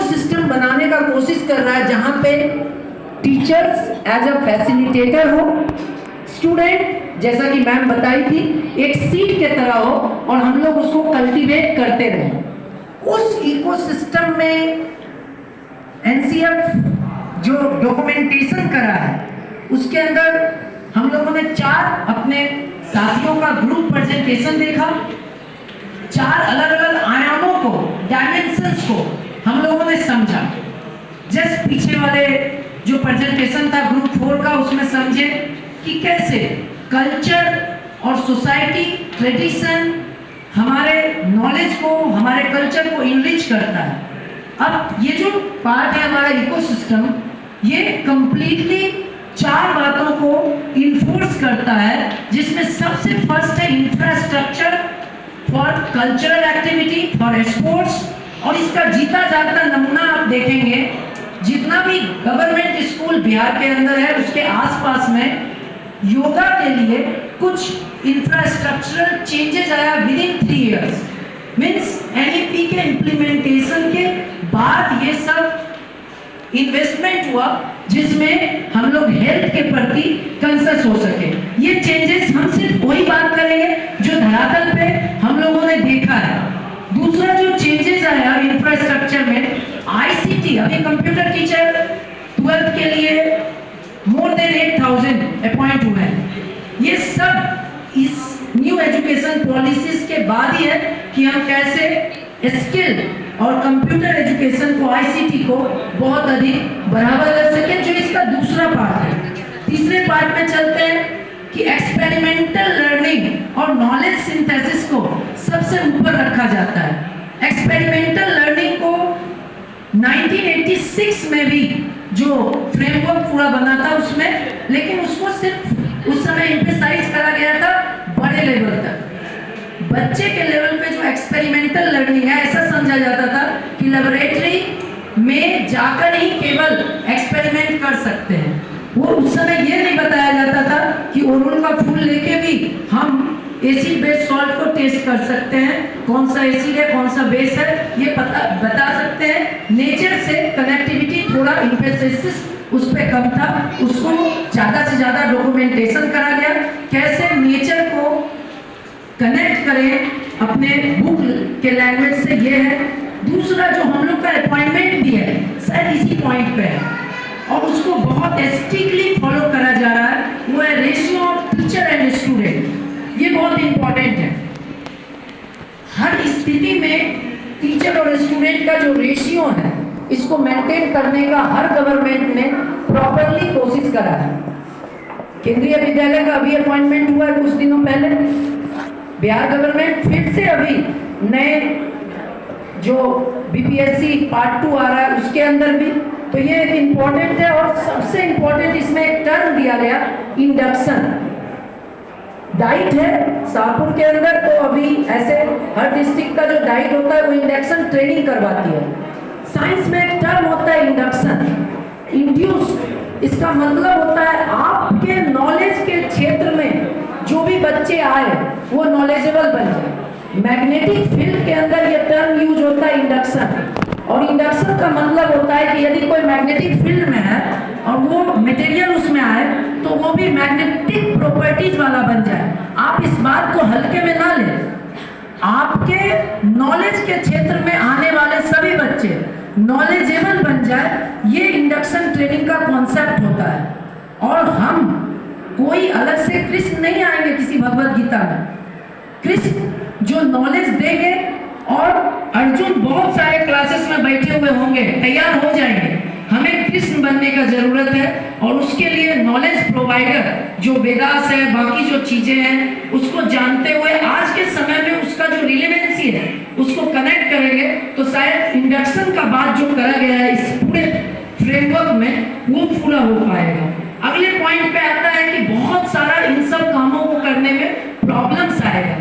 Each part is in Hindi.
इकोसिस्टम बनाने का कोशिश कर रहा है जहां पे टीचर्स एज अ फैसिलिटेटर हो, स्टूडेंट जैसा कि मैम बताई थी एक सीड के तरह हो और हम लोग उसको कल्टीवेट करते रहें। उस इकोसिस्टम में एनसीएफ जो डॉक्यूमेंटेशन करा है उसके अंदर हम लोगों ने 4 अपने साथियों का ग्रुप प्रेजेंटेशन देखा, 4 अलग अलग आयामों को, डायमेंशंस को हम लोगों ने समझा। जस्ट पीछे वाले जो प्रेजेंटेशन था ग्रुप 4 का, उसमें समझे कि कैसे कल्चर और सोसाइटी ट्रेडिशन हमारे नॉलेज को, हमारे कल्चर को इनरिच करता है। अब ये जो पार्ट है हमारा इकोसिस्टम, ये कंप्लीटली 4 बातों को इन्फोर्स करता है, जिसमें सबसे फर्स्ट है infrastructure for cultural activity, for sports. और इसका जीता जागता नमूना आप देखेंगे, जितना भी गवर्नमेंट स्कूल बिहार के अंदर है उसके आसपास में योगा के लिए कुछ इंफ्रास्ट्रक्चरल चेंजेस आया with in 3 years. Means NEP के इम्प्लीमेंटेशन के बाद ये सब इन्वेस्टमेंट हुआ जिसमें हम लोग हेल्थ के प्रति कंसर्स हो सके। ये चेंजेस हम सिर्फ वही बात करेंगे जो धरातल पे हम लोगों ने देखा है। दूसरा जो चेंजेस आया इंफ्रास्ट्रक्चर में, आईसीटी, अभी कंप्यूटर टीचर 12th के लिए मोर देन 8000 अपॉइंट हुए हैं। ये सब इस न्यू एजुकेशन पॉलिसीज के बाद ही है कि हम कैसे स्किल और कंप्यूटर एजुकेशन को, आईसीटी को बहुत अधिक बढ़ावा दे सके, जो इसका दूसरा पार्ट है। तीसरे पार्ट में चलते हैं कि एक्सपेरिमेंटल लर्निंग और नॉलेज सिंथेसिस को सबसे ऊपर रखा जाता है। एक्सपेरिमेंटल लर्निंग को 1986 में भी जो फ्रेमवर्क पूरा बना था उसमें, लेकिन उसको सिर्फ उस समय एम्फसाइज करा गया था बड़े लेवल तक। बच्चे के लेवल पे जो एक्सपेरिमेंटल लर्निंग है, ऐसा समझा जाता था कि लेबोरेटरी में जाकर ही केवल एक्सपेरिमेंट कर सकते हैं। वो उस समय ये नहीं बताया जाता था कि ओरोन का फूल लेके भी हम एसिड बेस सॉल्ट को टेस्ट कर सकते हैं, कौन सा एसिड है कौन सा बेस है ये बता सकते हैं। नेचर से कनेक्टिविटी थोड़ा एम्फेसिस उस पर कम था, उसको ज़्यादा से ज़्यादा डॉक्यूमेंटेशन करा गया, कैसे नेचर को कनेक्ट करें अपने बुक के लैंग्वेज से। ये है दूसरा जो हम लोग का अपॉइंटमेंट भी है, शायद इसी पॉइंट पे है और उसको बहुत स्ट्रिक्टली फॉलो करा जा रहा है, वो है ratio of teacher and student. ये बहुत इंपॉर्टेंट है। हर स्थिति में टीचर और स्टूडेंट का जो रेशियो है, इसको मेंटेन करने का हर गवर्नमेंट ने प्रॉपरली कोशिश करा है। केंद्रीय विद्यालय का अभी अपॉइंटमेंट हुआ है कुछ दिनों पहले, बिहार गवर्नमेंट फिर से अभी नए जो बीपीएससी पार्ट 2 आ रहा है उसके अंदर भी, तो ये इम्पोर्टेंट है। और सबसे इम्पोर्टेंट इसमें एक टर्म दिया गया, इंडक्शन। डाइट है शाहपुर के अंदर, तो अभी ऐसे हर डिस्ट्रिक्ट का जो डाइट होता है वो इंडक्शन ट्रेनिंग करवाती है। साइंस में एक टर्म होता है इंडक्शन, इंड्यूस्ड। इसका मतलब होता है आपके नॉलेज के क्षेत्र में जो भी बच्चे आए वो नॉलेजेबल बन जाए। मैग्नेटिक फील्ड के अंदर ये टर्म यूज होता है इंडक्शन। और इंडक्शन का मतलब होता है कि यदि कोई मैग्नेटिक फील्ड में है और वो मटेरियल उसमें आए तो वो भी मैग्नेटिक प्रॉपर्टीज वाला बन जाए। आप इस बात को हल्के में ना लें। आपके नॉलेज के क्षेत्र में आने वाले सभी बच्चे नॉलेजेबल बन जाए, ये इंडक्शन ट्रेनिंग का कॉन्सेप्ट होता है। और हम कोई अलग से कृष्ण नहीं आएंगे किसी भगवत गीता में, कृष्ण जो नॉलेज देंगे और अर्जुन बहुत सारे क्लासेस में बैठे हुए होंगे, तैयार हो जाएंगे। हमें कृष्ण बनने का जरूरत है और उसके लिए नॉलेज प्रोवाइडर जो वेदास है, बाकी जो चीजें हैं उसको जानते हुए आज के समय में उसका जो रिलेवेंसी है उसको कनेक्ट करेंगे तो शायद इंडक्शन का बात जो करा गया है इस पूरे फ्रेमवर्क में वो पूरा हो पाएगा। अगले पॉइंट पे आता है कि बहुत सारा इन सब कामों को करने में प्रॉब्लम्स आएगा।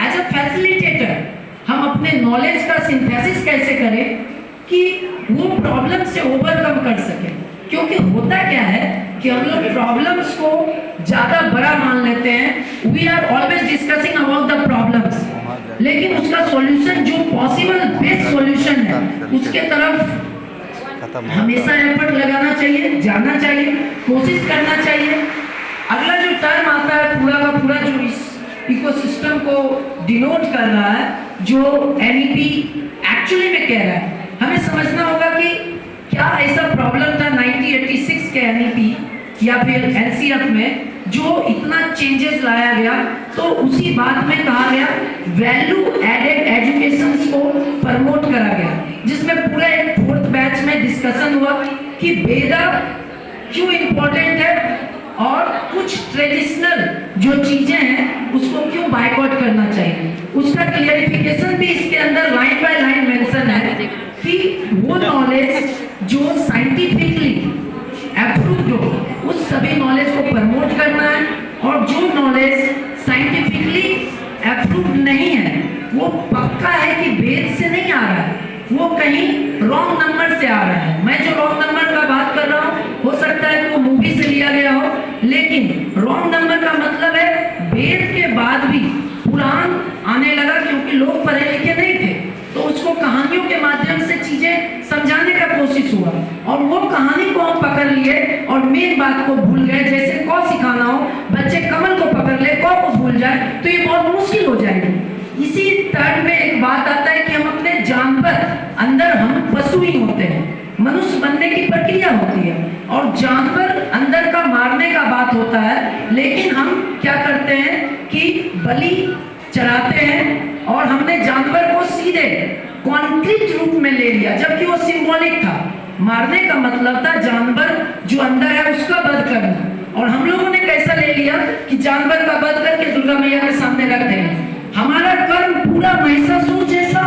एज अ फैसिलिटेटर हम अपने नॉलेज का सिंथेसिस कैसे करें कि वो प्रॉब्लम से ओवरकम कर सके। क्योंकि होता क्या है कि हम लोग प्रॉब्लम्स को ज्यादा बड़ा मान लेते हैं। We are always discussing about the problems, लेकिन उसका सॉल्यूशन जो पॉसिबल बेस्ट सॉल्यूशन है उसके तरफ खत्म हमेशा एफर्ट लगाना चाहिए, जाना चाहिए, कोशिश करना चाहिए। अगला जो टर्म आता है पूरा का पूरा जो इस इकोसिस्टम को डिनोट कर रहा है, जो एनईपी एक्चुअली में कह रहा है, हमें समझना होगा कि क्या ऐसा प्रॉब्लम था 1986 के एनईपी या फिर एनसीएफ में जो इतना चेंजेस लाया गया। तो उसी बात में कहा गया वैल्यू एडेड एजुकेशन को प्रमोट करा गया, जिसमें पूरा एक 4th बैच में डिस्कशन हुआ कि वेदा क्यों इम्पोर्टेंट है और कुछ ट्रेडिशनल जो चीजें हैं उसको क्यों बायकॉट करना चाहिए। उसका क्लियरिफिकेशन भी इसके अंदर लाइन बाय लाइन मेंशन है कि वो नॉलेज जो साइंटिफिकली अप्रूव्ड हो उस सभी नॉलेज को प्रमोट करना है, और जो नॉलेज साइंटिफिकली अप्रूव्ड नहीं है वो पक्का है कि वेद से नहीं आ रहा है, वो कहीं रॉन्ग नंबर से आ रहा है। मैं जो रॉन्ग नंबर का बात कर रहा हूँ हो सकता है कि वो मूवी से लिया गया हो, लेकिन रॉन्ग नंबर का मतलब है वेद के बाद भी पुराण आने लगा, क्योंकि लोग पढ़े लिखे नहीं थे तो उसको कहानियों के माध्यम से चीजें समझाने का कोशिश हुआ, और वो कहानी को हम पकड़ लिए और मेन बात को भूल गए। जैसे क सिखाना हो, बच्चे कमल को पकड़ ले, क को भूल जाए तो ये बहुत मुश्किल हो जाएगी। इसी टर्म में एक बात आता है कि हम अपने जानवर, अंदर हम पशु ही होते हैं, मनुष्य बनने की प्रक्रिया होती है और जानवर अंदर का मारने का बात होता है, लेकिन हम क्या करते हैं कि बलि चढ़ाते हैं और हमने जानवर को सीधे कॉन्क्रीट रूप में ले लिया, जबकि वो सिंबॉलिक था। मारने का मतलब था जानवर जो अंदर है उसका वध करना, और हम लोगों ने कैसा ले लिया कि जानवर का वध करके दुर्गा मैया के सामने रख देंगे। हमारा कर्म पूरा महिषासुर जैसा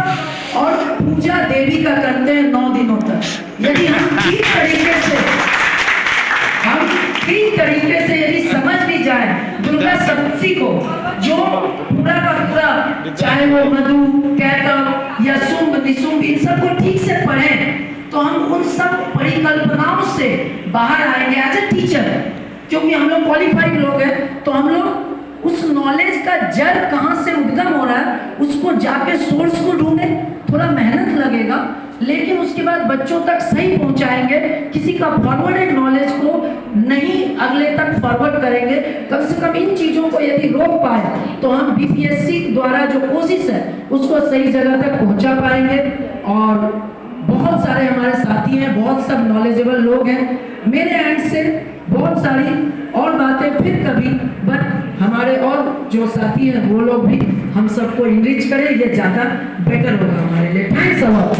और पूजा देवी का करते हैं 9 दिनों तक। यदि हम ठीक तरीके से यदि समझ भी जाए दुर्गा सप्तशी को, जो पूरा का पूरा चाहे वो मधु कैटव या शुंभ निशुंभ इन सबको ठीक से पढ़ें तो हम उन सब परिकल्पनाओं से बाहर आएंगे एज ए टीचर। क्योंकि हम लोग क्वालिफाइड लोग हैं तो हम लोग उस नॉलेज का जड़ कहाँ से उद्गम हो रहा है उसको जाके सोर्स को ढूंढे। थोड़ा मेहनत लगेगा लेकिन उसके बाद बच्चों तक सही पहुंचाएंगे। किसी का फॉरवर्डेड नॉलेज को नहीं अगले तक फॉरवर्ड करेंगे। कम से कम इन चीज़ों को यदि रोक पाए तो हम बीपीएससी द्वारा जो कोशिश है उसको सही जगह तक पहुंचा पाएंगे। और बहुत सारे हमारे साथी हैं, बहुत सब नॉलेजेबल लोग हैं। मेरे एंड से बहुत सारी और बातें फिर कभी, बट हमारे और जो साथी हैं वो लोग भी हम सबको इनरिच करें, ये ज़्यादा बेटर होगा हमारे लिए। Thanks a lot.